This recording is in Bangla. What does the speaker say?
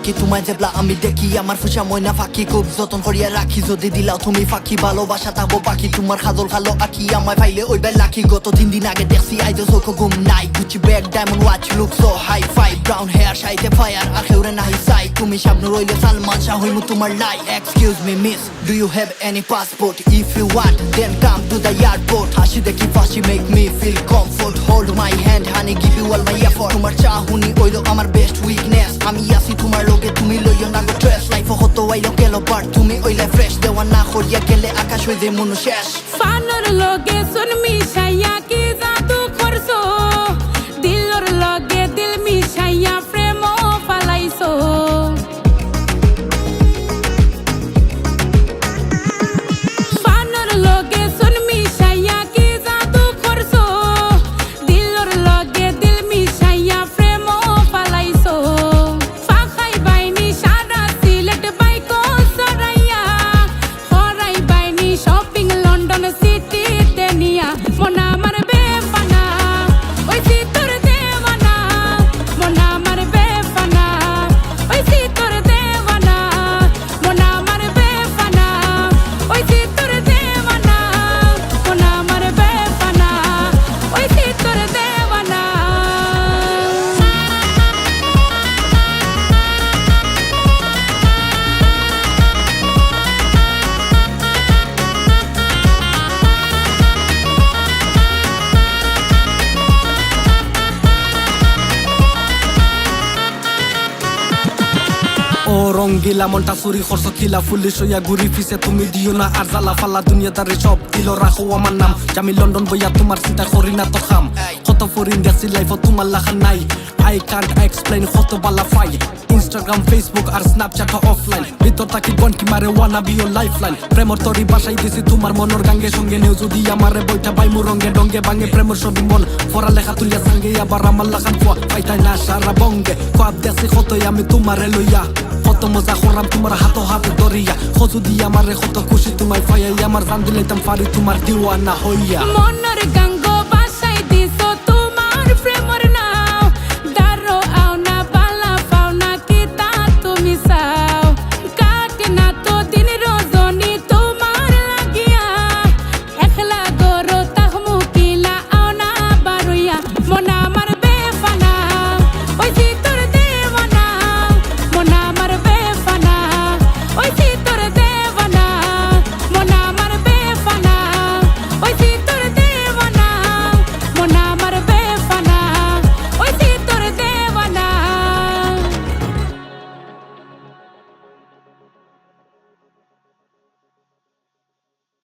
থাকি তোমায় জেবলা আমি দেখি আমার ফুসা ময়না ফাঁকি খুব যতন করিয়া রাখি যদি দিলাও তুমি ফাঁকি ভালোবাসা থাকবো বাকি তোমার খাদল খালো আঁকি আমায় পাইলে ওই বেল লাখি গত 3 দিন আগে দেখছি আইজো চোখ ঘুম নাই Gucci bag diamond watch look so hi-fi brown hair সাইতে ফায়ার আখেউরে নাহি সাই তুমি সামনে রইলে সালমান শাহ হইমু তোমার লাই excuse me miss do you have any passport if you want then come to the airport হাসি দেখি ফাঁসি make me feel comfort hold my hand honey give you all my effort তোমার চাহুনি ওইলো আমার বেস্ট উইকনেস আমি আসি তোমার লগে তুমি লইও না গো ট্রেস লাইফ হতো আইলো গেলো বাট তুমি ওইলে ফ্রেশ দেওয়া না করিয়া গেলে আকাশ হয়ে যে মনু শেষ ফানোর লগে শুন মিশাইয়া কি জাদু করছো দিলর লগে দিল মিশাইয়া প্রেম ফালাইছো ফানোর লগে শুন মিশাইয়া কি জাদু করছো দিলর লগে দিল মিশাইয়া প্রেম ফালাইছো ফাখাই বাইনি সারা সিলেট বাইকো সরাইয়া হরাই বাইনি শপিং লন্ডন সিটিতে নিয়া মন আমার বেফানা ওই তোর দেওয়ানা মন আমার বেফানা ওই তোর দেওয়ানা মন আমার বেফানা ওই তোর দেওয়ানা মন আমার বেফানা ওই তোর দেওয়ানা ও রঙ্গিলা মনটা চুরি খরচ খিলা ফুলি সইয়া ঘুরি ফিসে তুমি দিও না আর জ্বালা ফালা দুনিয়াদারে সব দিল রাখো আমার নাম আমি লন্ডন বইয়া তোমার চিন্তা করি না তো খাম কত ফরিন গেছি লাইফ তোমার লাখা নাই আই কান্ট এক্সপ্লেইন কত বালা ফাই ইনস্টাগ্রাম ফেসবুক আর স্ন্যাপচ্যাট অফলাইন ভিতর থাকি গনকি মারে ওয়ানা বি ও লাইফলাইন প্রেমর তরি বাসাই দিছি তোমার মনর গাঙ্গে সঙ্গে নেও যদি আমারে বইটা বাই মু রঙ্গে ডঙ্গে ভাঙে প্রেমর ছবি মন ফরা লেখা তুলিয়া সঙ্গে আবার আমার লাখান ফুয়া পাইতাই না সারা বঙ্গে ফাপ দেশে কতই আমি তোমারে লইয়া কত মজা করলাম তোমার হাতো হাতে দরিয়া খোঁজু দিয়ে আমারে কত খুশি তোমায় পাইয়া আমার জান দিলাইতাম পারি তোমার দিওয়ানা হইয়া মনর গঙ্গ বাসাই দিছো তোমার প্রেম